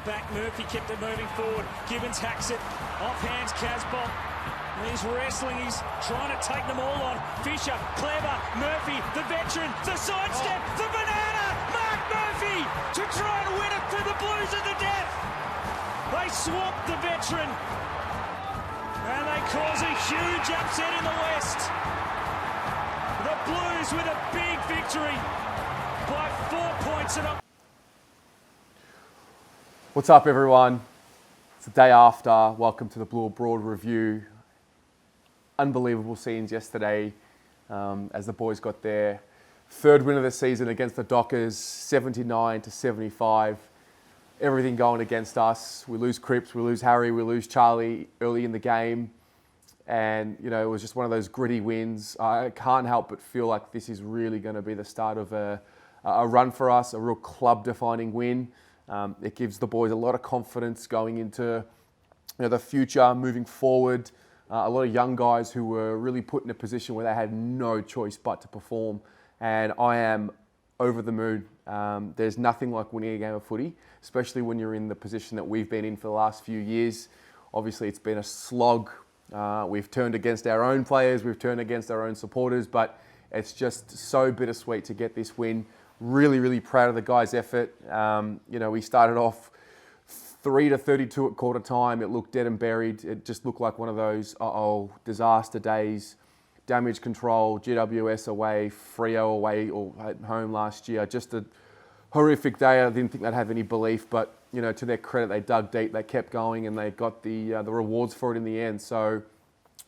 back. Murphy kept it moving forward. Gibbons hacks it. Off hands Casbolt. He's wrestling. He's trying to take them all on. Fisher, clever. Murphy, the veteran. The sidestep. The banana. Mark Murphy to try and win it for the Blues at the death. They swamped the veteran. And they cause a huge upset in the West. The Blues with a big victory by 4 points. What's up, everyone? It's the day after. Welcome to the Blue Abroad review. Unbelievable scenes yesterday as the boys got their third win of the season against the Dockers, 79-75. Everything going against us. We lose Cripps, we lose Harry, we lose Charlie early in the game. And, you know, it was just one of those gritty wins. I can't help but feel like this is really going to be the start of a run for us, a real club-defining win. It gives the boys a lot of confidence going into the future, moving forward. A lot of young guys who were really put in a position where they had no choice but to perform. And I am over the moon. There's nothing like winning a game of footy, especially when you're in the position that we've been in for the last few years. Obviously, it's been a slog. We've turned against our own players, we've turned against our own supporters, but it's just so bittersweet to get this win. Really, really proud of the guys' effort. We started off 3-32 at quarter time. It looked dead and buried. It just looked like one of those disaster days. Damage control, GWS away, Freo away or at home last year. Just a horrific day. I didn't think they'd have any belief, but to their credit, they dug deep, they kept going, and they got the rewards for it in the end. So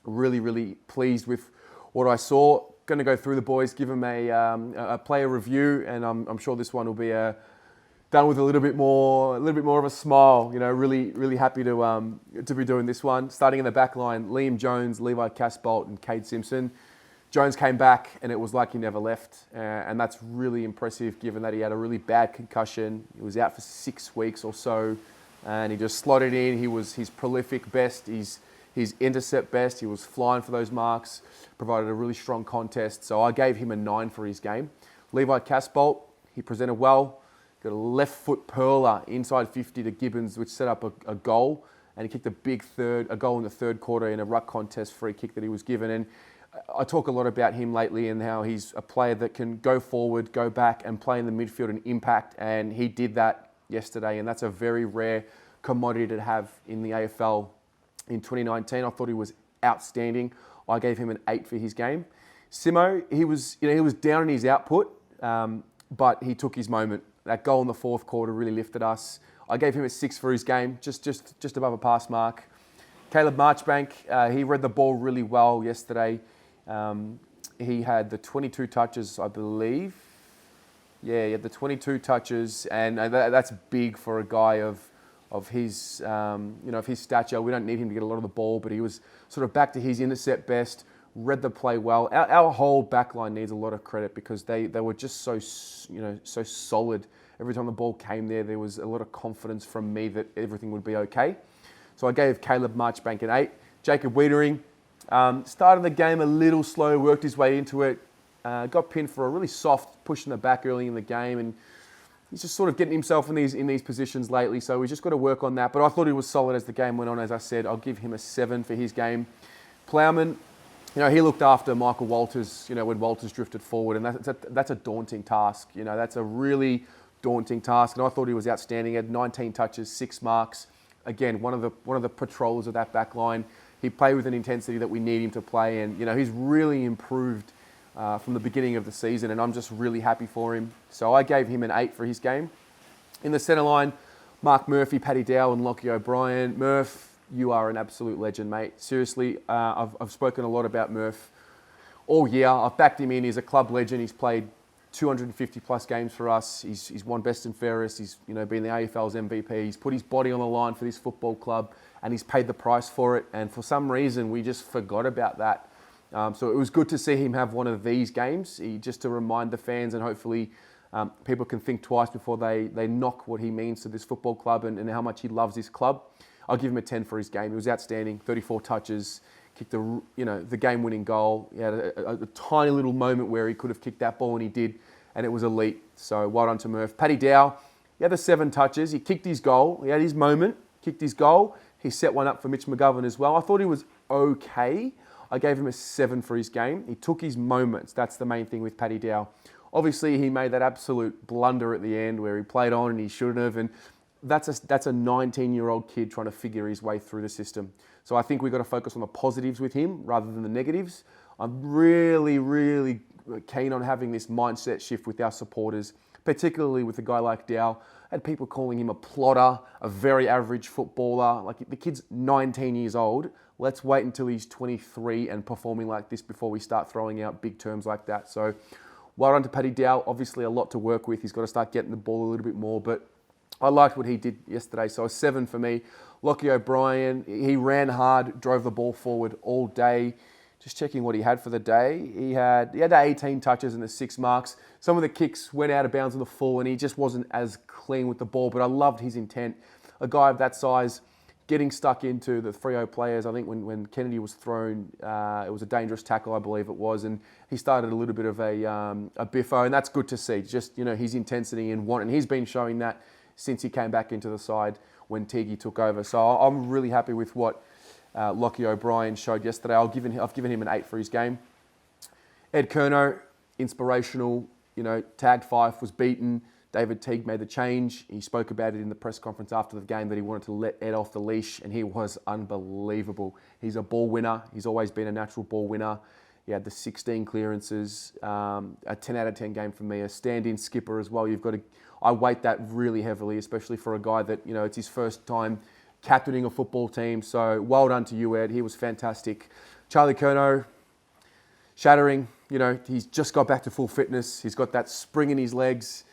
really, really pleased with what I saw. Going to go through the boys, give them a player review, and I'm sure this one will be done with a little bit more of a smile. Really, really happy to be doing this one. Starting in the back line, Liam Jones, Levi Casbolt, and Cade Simpson. Jones came back, and it was like he never left, and that's really impressive given that he had a really bad concussion. He was out for 6 weeks or so, and he just slotted in. He was his prolific best, his intercept best. He was flying for those marks, provided a really strong contest. So I gave him a 9 for his game. Levi Casbolt, he presented well. Got a left foot perler inside 50 to Gibbons, which set up a goal, and he kicked a goal in the third quarter in a ruck contest free kick that he was given. And I talk a lot about him lately and how he's a player that can go forward, go back and play in the midfield and impact, and he did that yesterday, and that's a very rare commodity to have in the AFL in 2019. I thought he was outstanding. I gave him an 8 for his game. Simo, he was down in his output, but he took his moment. That goal in the fourth quarter really lifted us. I gave him a 6 for his game, just above a pass mark. Caleb Marchbank, he read the ball really well yesterday. He had the 22 touches, I believe. Yeah, he had the 22 touches, and that's big for a guy of his stature. We don't need him to get a lot of the ball, but he was sort of back to his intercept best. Read the play well. Our whole backline needs a lot of credit because they were just so solid. Every time the ball came there was a lot of confidence from me that everything would be okay. So I gave Caleb Marchbank an 8. Jacob Wiedering started the game a little slow, worked his way into it, got pinned for a really soft push in the back early in the game, and he's just sort of getting himself in these positions lately. So we've just got to work on that. But I thought he was solid as the game went on. As I said, I'll give him a 7 for his game. Plowman, he looked after Michael Walters, when Walters drifted forward, and that's a daunting task. That's a really daunting task, and I thought he was outstanding. He had 19 touches, 6 marks. Again, one of the patrollers of that back line. He played with an intensity that we need him to play, and he's really improved from the beginning of the season, and I'm just really happy for him. So I gave him an 8 for his game. In the centre line, Mark Murphy, Paddy Dow, and Lockie O'Brien. Murph, you are an absolute legend, mate. Seriously, I've spoken a lot about Murph all year. I've backed him in. He's a club legend. He's played 250 plus games for us. He's won best and fairest. He's been the AFL's MVP. He's put his body on the line for this football club, and he's paid the price for it. And for some reason, we just forgot about that. So it was good to see him have one of these games, just to remind the fans, and hopefully people can think twice before they knock what he means to this football club and how much he loves this club. I'll give him a 10 for his game. He was outstanding. 34 touches, kicked the game-winning goal. He had a tiny little moment where he could have kicked that ball, and he did, and it was elite. So well done to Murph. Paddy Dow, He had the 7 touches. He kicked his goal. He had his moment, kicked his goal. He set one up for Mitch McGovern as well. I thought he was okay. I gave him a 7 for his game. He took his moments. That's the main thing with Paddy Dow. Obviously, he made that absolute blunder at the end where he played on and he shouldn't have. And that's a 19-year-old kid trying to figure his way through the system. So I think we've got to focus on the positives with him rather than the negatives. I'm really, really keen on having this mindset shift with our supporters, particularly with a guy like Dow. I had people calling him a plodder, a very average footballer. Like, the kid's 19 years old. Let's wait until he's 23 and performing like this before we start throwing out big terms like that. So well done to Paddy Dow. Obviously a lot to work with. He's got to start getting the ball a little bit more, but I liked what he did yesterday. So a 7 for me. Lockie O'Brien, he ran hard, drove the ball forward all day. Just checking what he had for the day. He had 18 touches and the 6 marks. Some of the kicks went out of bounds on the full and he just wasn't as clean with the ball, but I loved his intent. A guy of that size getting stuck into the Freo players. I think when Kennedy was thrown, it was a dangerous tackle, I believe it was, and he started a little bit of a biffo, and that's good to see. Just, his intensity and want, and he's been showing that since he came back into the side when Teague took over. So I'm really happy with what Lockie O'Brien showed yesterday. I've given him an 8 for his game. Ed Curnow, inspirational. Tagged Fife, was beaten. David Teague made the change. He spoke about it in the press conference after the game that he wanted to let Ed off the leash, and he was unbelievable. He's a ball winner. He's always been a natural ball winner. He had the 16 clearances, a 10 out of 10 game for me, a stand-in skipper as well. I weight that really heavily, especially for a guy that, it's his first time captaining a football team. So well done to you, Ed. He was fantastic. Charlie Curnow, shattering. He's just got back to full fitness. He's got that spring in his legs.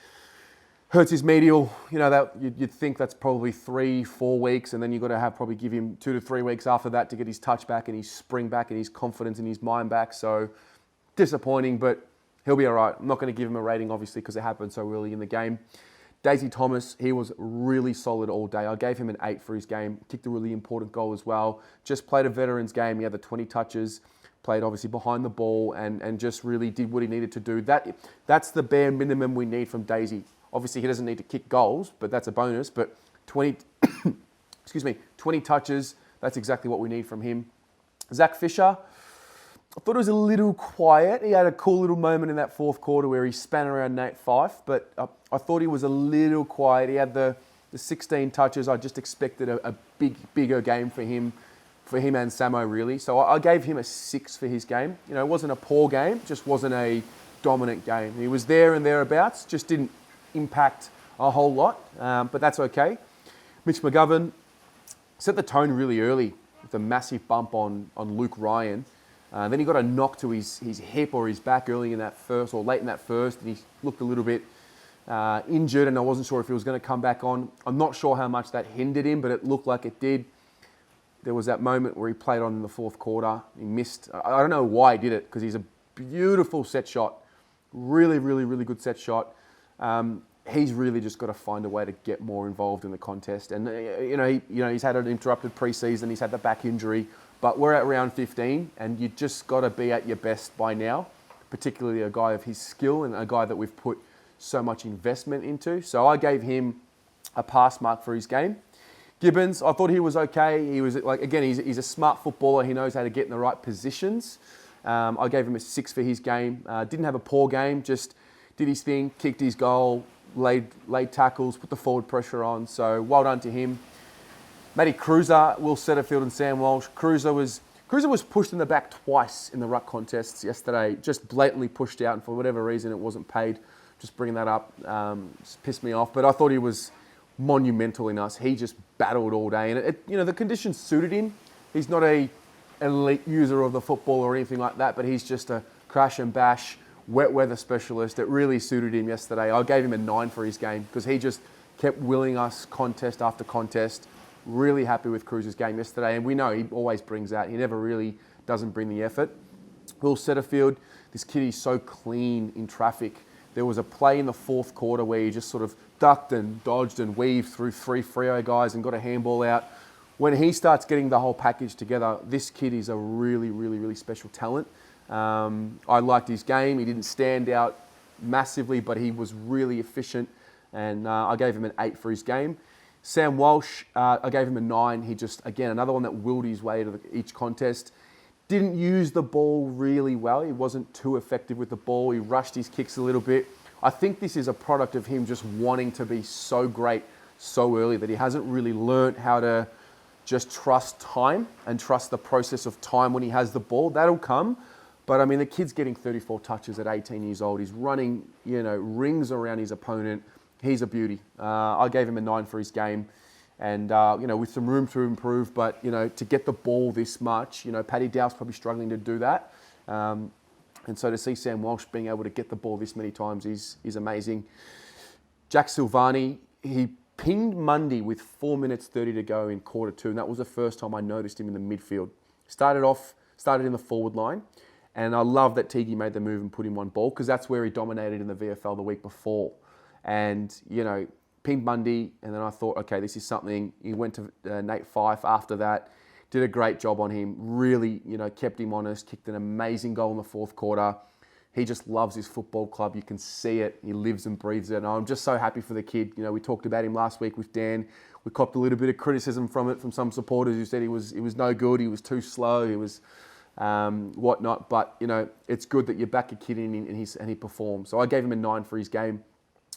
Hurts his medial, that you'd think that's probably 3-4 weeks, and then you've got to probably give him 2 to 3 weeks after that to get his touch back and his spring back and his confidence and his mind back. So disappointing, but he'll be all right. I'm not going to give him a rating, obviously, because it happened so early in the game. Daisy Thomas, he was really solid all day. I gave him an 8 for his game. Kicked a really important goal as well. Just played a veteran's game. He had the 20 touches. Played obviously behind the ball and just really did what he needed to do. That's the bare minimum we need from Daisy. Obviously, he doesn't need to kick goals, but that's a bonus. But 20 touches, that's exactly what we need from him. Zach Fisher, I thought it was a little quiet. He had a cool little moment in that fourth quarter where he span around Nate Fife, but I thought he was a little quiet. He had the 16 touches. I just expected a bigger game for him and Samo, really. So I gave him a 6 for his game. It wasn't a poor game, just wasn't a dominant game. He was there and thereabouts, just didn't impact a whole lot, but that's okay. Mitch McGovern set the tone really early with a massive bump on Luke Ryan. Then he got a knock to his hip or his back early in that first, or late in that first, and he looked a little bit injured, and I wasn't sure if he was going to come back on. I'm not sure how much that hindered him, but it looked like it did. There was that moment where he played on in the fourth quarter. He missed. I don't know why he did it, because he's a beautiful set shot. Really, really, really good set shot. He's really just got to find a way to get more involved in the contest. And he's had an interrupted preseason. He's had the back injury, but we're at round 15, and you just got to be at your best by now. Particularly a guy of his skill and a guy that we've put so much investment into. So I gave him a pass mark for his game. Gibbons, I thought he was okay. He was he's a smart footballer. He knows how to get in the right positions. I gave him a 6 for his game. Didn't have a poor game. Just did his thing, kicked his goal, laid tackles, put the forward pressure on. So well done to him. Matty Cruiser, Will Setterfield and Sam Walsh. Cruiser was pushed in the back twice in the ruck contests yesterday. Just blatantly pushed out, and for whatever reason it wasn't paid. Just bringing that up just pissed me off. But I thought he was monumental in us. He just battled all day, and the conditions suited him. He's not an elite user of the football or anything like that, but he's just a crash and bash wet weather specialist. It really suited him yesterday. I gave him a 9 for his game because he just kept willing us contest after contest. Really happy with Cruz's game yesterday, and we know he always brings that. He never really doesn't bring the effort. Will Setterfield, this kid is so clean in traffic. There was a play in the fourth quarter where he just sort of ducked and dodged and weaved through 3 Freo guys and got a handball out. When he starts getting the whole package together, this kid is a really, really, really special talent. I liked his game. He didn't stand out massively, but he was really efficient. and I gave him an 8 for his game. Sam Walsh, I gave him a 9. He just, again, another one that willed his way to each contest. Didn't use the ball really well. He wasn't too effective with the ball. He rushed his kicks a little bit. I think this is a product of him just wanting to be so great so early that he hasn't really learnt how to just trust time and trust the process of time when he has the ball. That'll come. But I mean, the kid's getting 34 touches at 18 years old. He's running, rings around his opponent. He's a beauty. I gave him a 9 for his game. And, with some room to improve, but, to get the ball this much, Paddy Dow's probably struggling to do that. And so to see Sam Walsh being able to get the ball this many times is amazing. Jack Silvani, he pinged Mundy with 4 minutes 30 to go in quarter 2, and that was the first time I noticed him in the midfield. Started in the forward line, and I love that Teague made the move and put him on ball, because that's where he dominated in the VFL the week before. And, pinged Mundy, and then I thought, okay, this is something. He went to Nate Fife after that, did a great job on him, really, kept him honest, kicked an amazing goal in the fourth quarter. He just loves his football club. You can see it. He lives and breathes it. And I'm just so happy for the kid. We talked about him last week with Dan. We copped a little bit of criticism from some supporters who said he was no good, he was too slow, he was whatnot. But, it's good that you back a kid in and he performed. So I gave him a 9 for his game.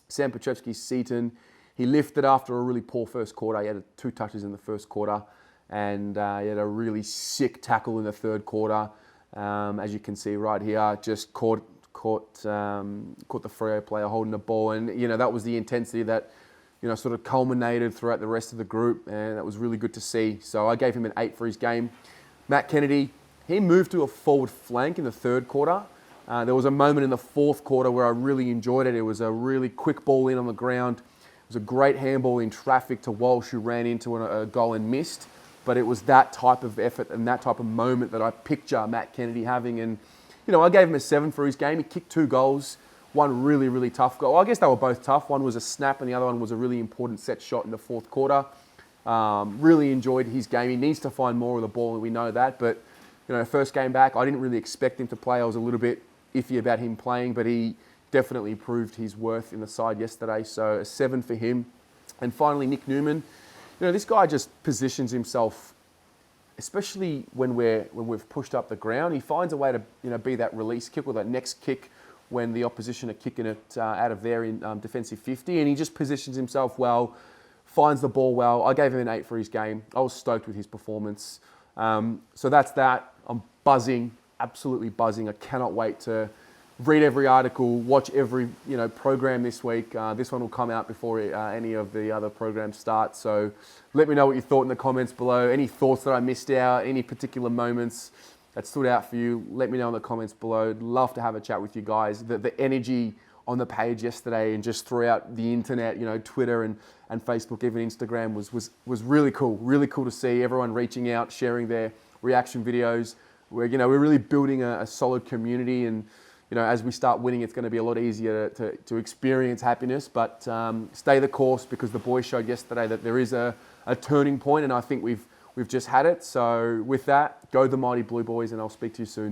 Sam Petrevski-Seton, he lifted after a really poor first quarter. He had 2 touches in the first quarter, and he had a really sick tackle in the third quarter. As you can see right here, just caught the Freo player holding the ball, and that was the intensity that sort of culminated throughout the rest of the group, and that was really good to see. So I gave him an 8 for his game. Matt Kennedy, he moved to a forward flank in the third quarter. There was a moment in the fourth quarter where I really enjoyed it. It was a really quick ball in on the ground. It was a great handball in traffic to Walsh, who ran into a goal and missed. But it was that type of effort and that type of moment that I picture Matt Kennedy having. And, I gave him a 7 for his game. He kicked 2 goals, one really, really tough goal. I guess they were both tough. One was a snap and the other one was a really important set shot in the fourth quarter. Really enjoyed his game. He needs to find more of the ball, and we know that. But, first game back, I didn't really expect him to play. I was a little bit iffy about him playing, but he definitely proved his worth in the side yesterday. So a 7 for him. And finally, Nick Newman. This guy just positions himself, especially when we've pushed up the ground. He finds a way to be that release kick or that next kick when the opposition are kicking it out of there in defensive 50, and he just positions himself well, finds the ball well. I gave him an 8 for his game. I was stoked with his performance. So that's that. I'm buzzing, absolutely buzzing. I cannot wait to read every article, watch every program this week. This one will come out before any of the other programs start. So let me know what you thought in the comments below. Any thoughts that I missed out, any particular moments that stood out for you, let me know in the comments below. I'd love to have a chat with you guys. The energy on the page yesterday and just throughout the internet, Twitter and Facebook, even Instagram was really cool. Really cool to see everyone reaching out, sharing their reaction videos. We're really building a solid community, and as we start winning, it's going to be a lot easier to experience happiness. But stay the course, because the boys showed yesterday that there is a turning point, and I think we've just had it. So with that, go the mighty Blue Boys, and I'll speak to you soon.